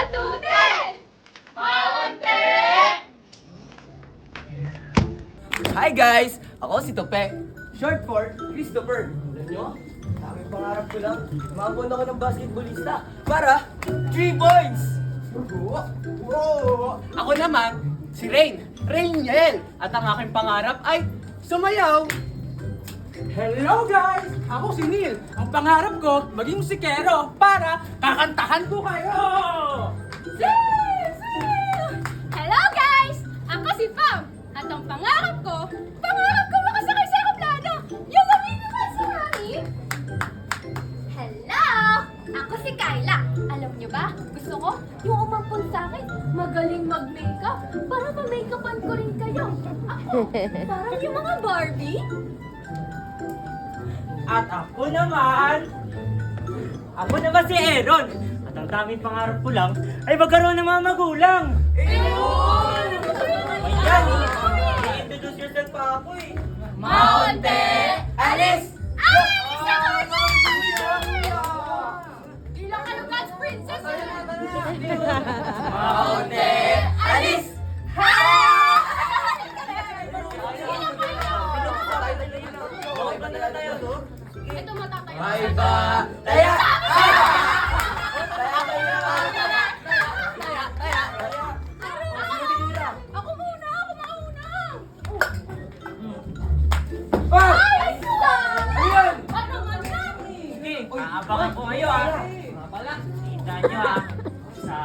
Matute! Maunti! Hi guys! Ako si Tope. Short for Christopher. Alam nyo, aming pangarap ko lang, umabon ako ng basketballista para 3 points! Ako naman, si Rainiel. At ang aking pangarap ay sumayaw. Hello guys! Ako si Neil. Ang pangarap ko, maging musikero para kakantahan ko kayo! Hello guys! Ako si Pam. At ang pangarap ko makasakay sa aeroplano. Yung mamimigay sa hangin. Hello! Ako si Kyla. Alam niyo ba, gusto ko yung umampun sa akin, magaling mag-makeup para ma-makeupan ko rin kayo. Ako, parang yung mga Barbie. At ako naman si Aaron. At ang daming pangarap ko lang ay magkaroon ng mga magulang. Ayan, i-introduce yourself pa ako eh. Maunti! Alice! Ay! Isa ko na! Ilang kayo God's princess eh! Maunti! Alice! Okay ba na tayo to? Ito matatayo. Ay ba? Taya! Ako muna! Ako mauna! Ah! Ay! Ayan! Ano man yan? Sige, aabangan ko kayo ah. Mga pala, kita nyo ah. Isa,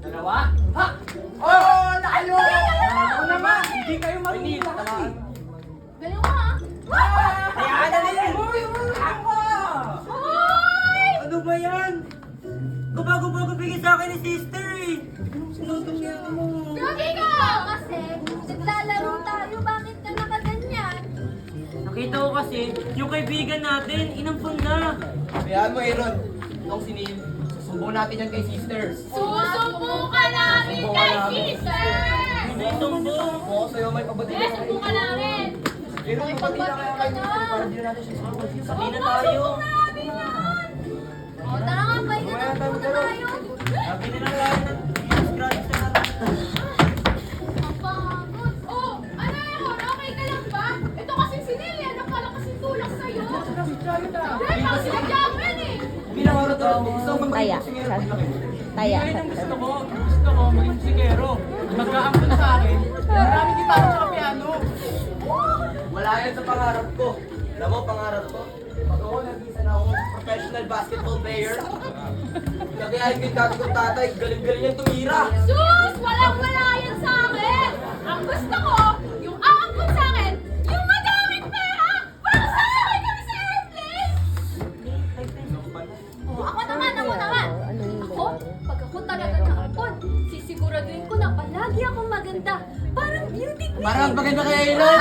dalawa, ha! Oh! Nakalo! Ako naman, hindi kayo marunong. Galing mo ha? Kaya na din! Ay! Ano ba yan? Gubago-bago bigay sa akin ni sister eh. Sinutong niya mo. Gagi ka! Kasi naglalaro tayo. Bakit ka nakaganyan? Nakita ko kasi, yung kaibigan natin, inampun na. Hayaan mo, Aaron. Itong si Neil. Susumbong natin yan kay sisters. Susubukan namin kay sister! May tumbong. Oo, sa'yo may pabatid. Eh, subukan namin! Aaron, yung pati na kaya kayo para di na natin siya susumbong. Sabi na tayo. namin yan! O, tara nga, pahinga na muna tayo. Sabi na lang tayo ng scratch na natin. Ang pagod. Oh, ano yun? Okay ka lang ba? Ito kasing si Nelia, nakalakas yung tulak sa'yo. Dahil ang sinadya mo yan eh. Bilang araw to, gusto mo Taya. Taya. Yan ang gusto ko. Gusto ko maging musikero. Magkaampun sa akin. Maraming gitara sa piano. Wala yan sa pangarap ko. Alam mo, pangarap ko. Pag ako nag-isa na akong professional basketball player, kagayahin ko yung dati kong tatay, galing-galing niyang tumira. Sus! Walang-wala yan sa akin! Ang gusto ko, yung aangkot sa akin, yung madaming pera! Para sasakay kami sa airplane! Oh, ako naman! Ako, pag ako talaga naampon, sisiguraduhin ko na palagi akong maganda. Parang beauty queen! Parang maganda kay Aaron!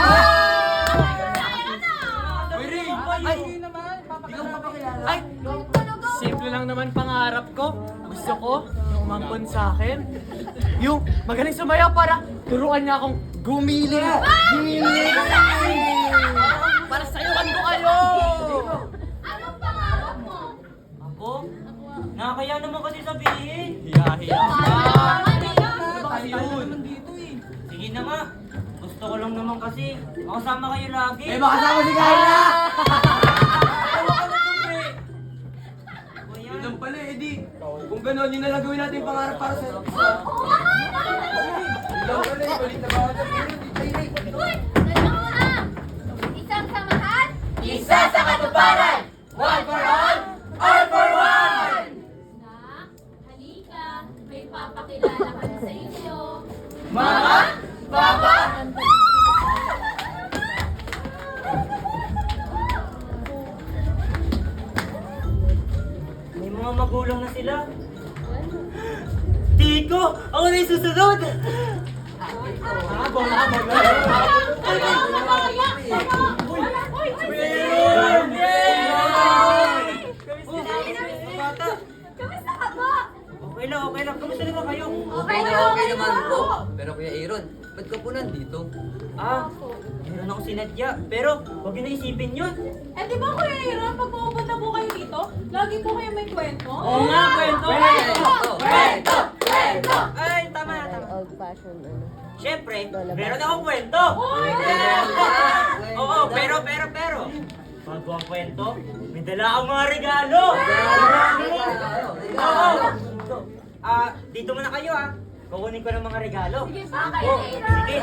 Kaya na! Uy, Ray! Ay! Hindi ka mapapakilala. Ay! Kayo talaga! Simple lang naman pangarap ko. Gusto ko yung umampun sa akin. Yung magaling sumayaw para turuan niya akong gumili. Para sayuan ko kayo. Anong pangarap mo? Ako? Nakakaya naman kasi sabihin. Hiya-hiya. Sige na nga. Gusto ko lang naman kasi makasama kayo lagi. Eh, makasama si Kyla! Yun lang pala, Eddie. Kung gano'n, yun na lang gawin natin yung pangarap para sa... Yun lang pala, balik na ba ako dyan? Uy! Dalawa! Isang samahan! Isa sa katuparan! One for all, all for one! Nak, halika. May papakilala kami sa inyo. Mama? Papa? May mga magulang na sila. Tiko! Ako na yung susunod! Kamusta ka ba? Okay lang. Kamusta naman kayo? Okay naman po. Pero Kuya Aaron, ba't ka po nandito? Meron ako sinadya. Pero, huwag niyo na isipin yun. Eh, di ba Kuya Aaron, pag pupunta po kayo dito, lagi po kayo may kwento? Oo nga, kwento! Kwento! Fashion, ano. Siyempre, Lola meron Bas. akong kwento. Oo, pero. Bago ang kwento, may dala akong mga regalo. Oo. Dito muna kayo kukunin ko ng mga regalo. Sige pa, kayo Oh, Aaron. sige.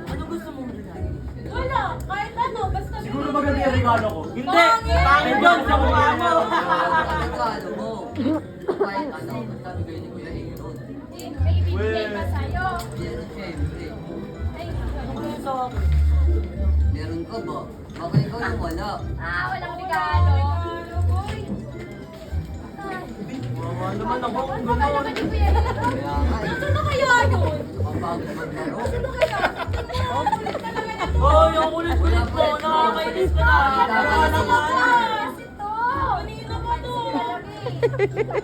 Ano gusto mong regalo? Wala, kahit ano, basta Siguro maganda yung regalo ko. Hindi! Pangit! Pangit yun sa mukha mo! Regalo mo. Kahit ano, basta bigay ni Kuya Aaron. May ibibigay pa sa'yo. Meron syempre. Ay, Meron ka ba? Baka ikaw yung wala. walang regalo. boy. Wawa naman ako. Baka naman yung kuya nito. Kaya nga eh. Ano kaya yun? Mapagod maglaro. Ano kaya? Tingnan mo, kulit talaga na to. Oo, yung kulit-kulit ko. Nakakainis ko na. Wala naman. Kasi to. Kanina pa to.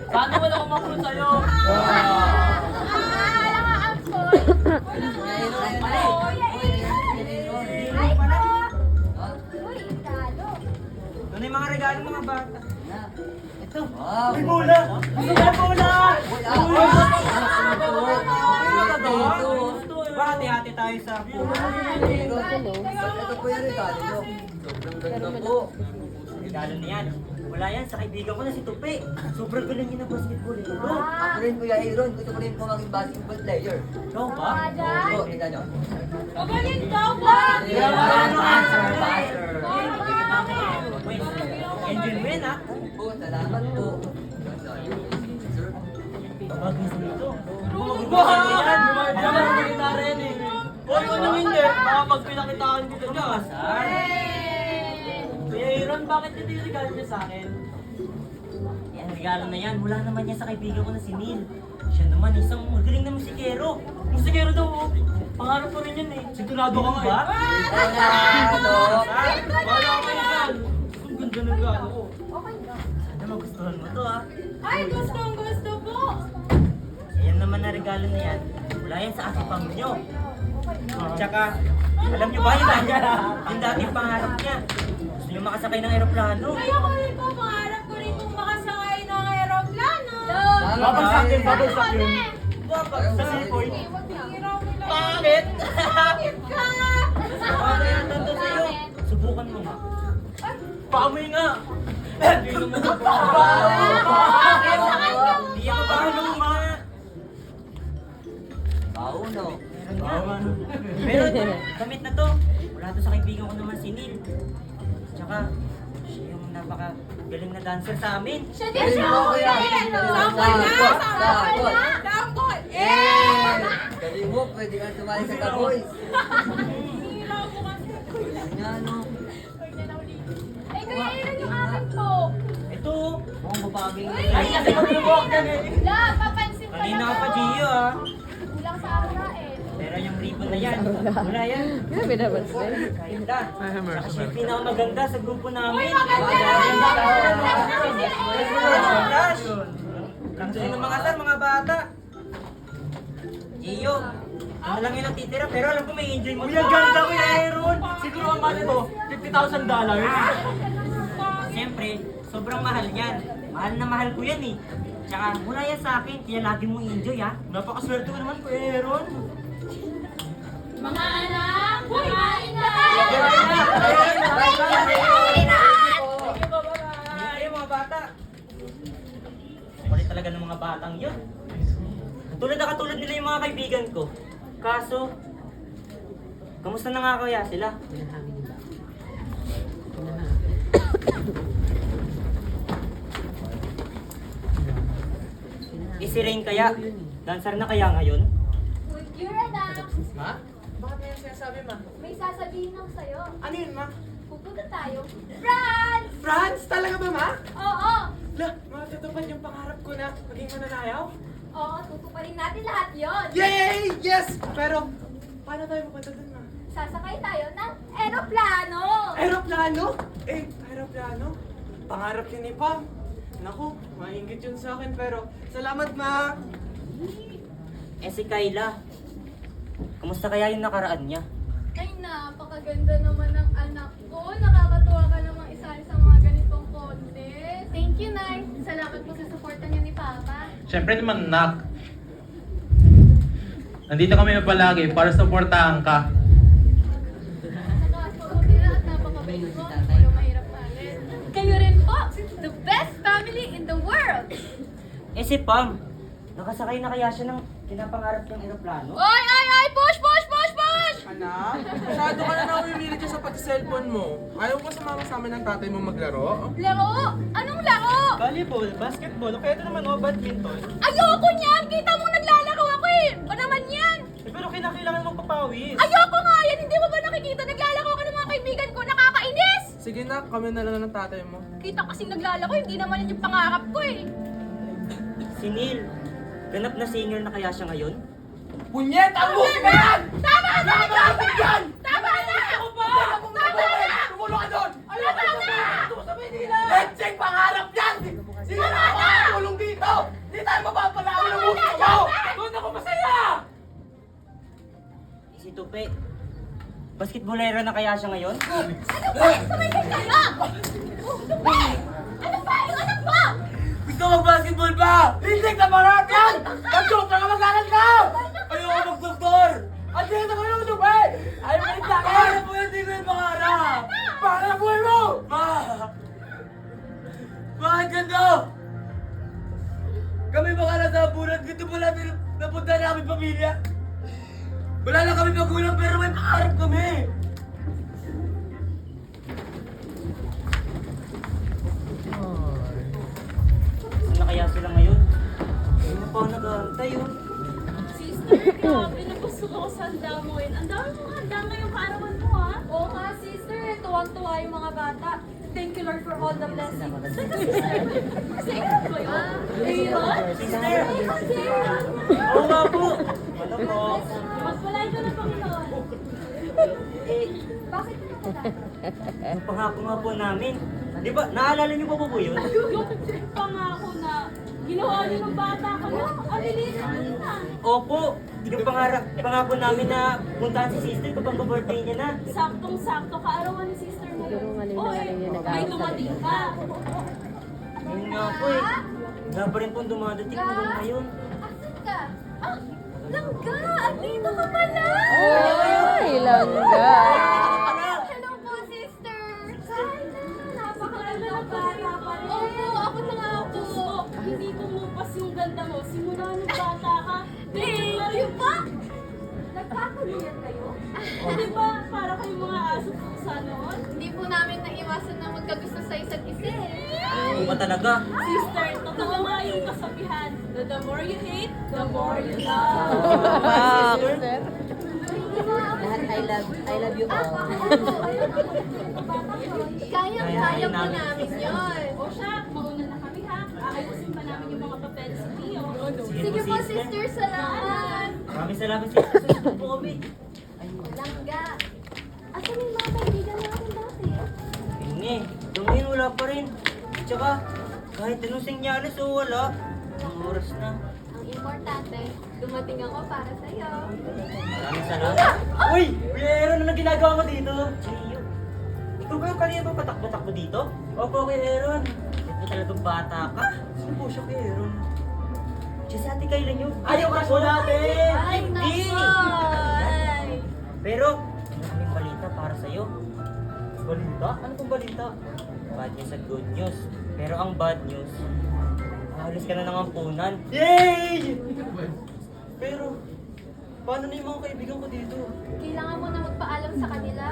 Paano wala akong makulot sa'yo? Wala nga ang toy. Kuya Aaron pala eh. Kuya Aaron. Ay, ko. Ha? Uy, regalo. Ano yung mga regalo mga bata? Na. Ito. Wow. May bola! May bola! Bakit hati tayo sa pula? Ito po yung regalo nyo. Sobrang ganda po. Regalo niyan. Wala yan, sa kaibigan ko na si Tupi. Sobrang galing yun ng basketball. Ito. Ako rin Kuya Aaron. Gusto ko rin po maging basketball player. Ikaw ba? Oo, tingnan nyo. Magaling daw ba? Wait, engine win Po, salamat po. Sir, Tabagin sa ito. Bumahan! Bumahan kita rin eh. Hoy, ano hindi? Baka pag pinakitaan kita niya. Kuya Aaron, bakit hindi yung regalo niya sa akin? Yan, regalo na yan. Mula naman yan sa kaibigan ko na si Neil. Siya naman, isang magaling na musikero. Musikero daw oh. Pangarap ko rin yun eh. Sigurado ka nga Ba? eh. regalo. Wala ka yan. Ang ganda ng regalo ko. Sana magustuhan mo to Ay, gusto po. Ayan naman na regalo na yan. Mula yan sa asipang nyo. Tsaka, alam nyo ba yung dating pangarap niya? Gusto nyo makasakay ng aeroplano? Ay, ako rin po, pangarap ko rin pong makasakay ng aeroplano. Babagsakin, babagsakin. Sa seapoint. Hiraw mo lang. Bakit? Bakit ka? Ano yan tanto sa'yo? Subukan mo nga. Paamoy nga. Hindi naman ako. Bakit? Hindi ako pahaluma. Pauno. Pero damit na to. Wala to sa kaibigan ko naman si Neil. Tsaka, siya yung napaka-galing na dancer sa amin. Siya din Galing siya. mo, Kuya. Sample na! Sample na! Sample! Eh! Galing mo, pwede ka sumali sa Taboys. Hiraw mo kasi. Nga, no? Ay, kuya Aaron yung akin po. Ito, mukhang babagay. Ay, kasi magbubuhok yan eh. La, papansin pa Kanina lang ka pa, ako. Gio Kulang sa aura eh. Pero yung ribbon na yan, wala yan. Grabe naman sir. Ganda. Saka siya yung pinakamaganda sa grupo namin. Flash! Kantusin ng mga sir, mga bata. Gio, ano lang yun ang titira, pero alam ko may enjoy mo. Uy, ang ganda ko yung Aaron. Siguro ang mahal ito, $50,000. Siyempre, sobrang mahal yan. Mahal na mahal ko yan eh. Tsaka mula yan sa akin, kaya lagi mong enjoy Napakaswerte ko naman ko, Aaron. Mga anak, kumain na! Ayun mga bata. Kulit talaga ng mga batang yun. Katulad nila yung mga kaibigan ko. Kaso, kamusta na nga kaya sila? Si Rain kaya? Dancer na kaya ngayon? Your anak, Ma? Bakit may sinasabi, ma? may sasabihin lang sa'yo. Ano yun, ma? Pupunta tayo. France! France? Talaga ba, ma? Oo! La, matutupad yung pangarap ko na maging mananayaw? Oo, tutuparin natin lahat yon. Yay! Yes! Pero, paano tayo pupunta dun, ma? Sasakay tayo ng eroplano! Aeroplano? Aeroplano? Pangarap yun ni Pam. Naku, maingit yun sa akin pero salamat, ma! Si Kayla. Kamusta kaya yung nakaraan niya? Ay, napakaganda naman ng anak ko. Nakakatuwa ka namang isali sa mga ganitong contest. Thank you, Nay. Salamat po sa suporta niyo ni Papa. Siyempre naman, Nak. Nandito kami palagi para supportahan ka. Kayo rin po, the best family in the world! Eh si Pam, nakasakay na kaya siya ng kinapangarap niyang eroplano? Oy, ay, ay! Push, push, push, push! Anak, masyado ka na namimili dyan sa pag-cellphone mo. Ayaw ko sumama sa amin ng tatay mo maglaro. Laro? Anong laro? Volleyball, basketball, o kaya ito naman badminton. Ayoko niyan! Kita mo naglalaro ako eh! Ba naman yan? Eh, pero kinakailangan mong papawis. Ayoko nga yan! Hindi mo ba nakikita? Naglalaro ka ng mga kaibigan ko! Nakakainis! Sige na, kami na lang ng tatay mo. Kita kasing naglalaro, hindi naman yun yung pangarap ko eh! Si Neil, ganap na singer na kaya siya ngayon? Punyet! Ang musika yan! Tama na! Nakakasig yan! Tama na! Ako po! Tama na! Tumulong ka doon! Tama na! Let's check pangarap yan! Sige na ako tulong dito! Hindi tayo mapapalaman ng musika mo! Doon ako masaya! Si Tupe, basketballero na kaya siya ngayon? Ano ba? Sumigil kayo! Ano ba? Yung anak mo! Gusto mag-basketball ba? Hindi ka pangarap yan! Mag-doktor ka mag-aral ka! Ayoko mag-doktor! At dito ka yung tupe! Ayaw ka rin sa akin! Para po hindi ko yung pangarap! Para po mo! Ma! Bakit ganito? Kami mga nasa bulan, dito po natin napunta na kami pamilya. Wala lang kami magulang pero may pangarap kami. Saan na kaya sila ngayon? Hindi na pa ako nag-aantay oh. Sister, grabe na gusto ko sa handa mo yun. Ang dami mong handa ngayong kaarawan mo ha. Oo nga, sister. Tuwang-tuwa yung mga bata. Thank you, Lord, for all the blessings. Teka, sister. Sister ba yun? Ayun? Sister! Sister! Oo nga po! Ano po? Magpalay ka na Panginoon. Eh, Bakit ka pala? yung pangako nga po namin. Di ba, naalala niyo pa po yun? Yung pangako na ginawa niyo ng bata ka na. Abilis na. Opo! Yung pangako namin na puntahan si sister kapag birthday niya na. Saktong-sakto kaarawan ni sister mo yun. Siguro nga nila Oo, na rin yung may nag-aaral dumating ka. Yun nga po eh. Wala pa rin pong dumadating hanggang ngayon. Asan ka? Ah! Langga! Andito ka pala! Ay, langga. Hello po, sister! Hi na! Napakaganda ng bata pa rin. Opo, ako na nga po. Hindi kumupas yung ganda mo. Simula nung bata ka. Thank you po! Nagkakuluyan kayo? Di ba, para kayong mga aso pusa noon? Hindi po namin naiwasan na magkagusto sa isa't isa eh. Oo ba talaga? Sister, totoo nga yung kasabihan na the more you hate, the more you love. Wow, sir. Lahat I love you all. Kaya-kaya po namin yun. O siya, mauna na kami ha. Aayusin pa namin yung mga papel sa Tio. Sige po, sister, salamat. Maraming salamat sister. Susunod po kami. Langga. Asan yung mga kaibigan natin dati? Yun nga eh. Hanggang ngayon wala pa rin. Tsaka, kahit anong senyales o wala, ang oras na. Ang importante, dumating ako para sa'yo. Maraming salamat. Uy! Kuya Aaron, anong ginagawa mo dito? Gio. Ikaw ba yung kanina ba patakbo-takbo dito? Opo, Kuya Aaron. Ito talagang bata ka. Sino po siya, Kuya Aaron? Siya si Ate Kayla niyo. Ayaw ka po natin! Ay, Hindi! nako! Ay. Pero, ano kaming balita para sa'yo? Balita? Ano pong balita? Bad news at good news. Pero ang bad news, aalis ka na ng ampunan. Yay! Pero, paano na yung mga kaibigan ko dito? Kailangan mo na magpaalam sa kanila.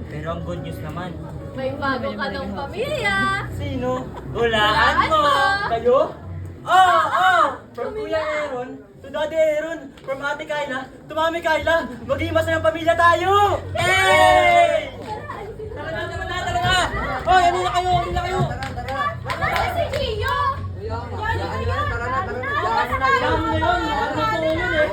Pero ang good news naman, May bago ka ng pamilya. sino? Hulaan mo! Kayo? From Kuya Aaron to Daddy Aaron, from Ate Kayla to Mami Kayla, mag-imas na ng pamilya tayo! Hey! Tara na! Hoy, ano na kayo? Ano na kayo? Ano si Gio? Tara na. Alam mo na yun, ano po yun eh.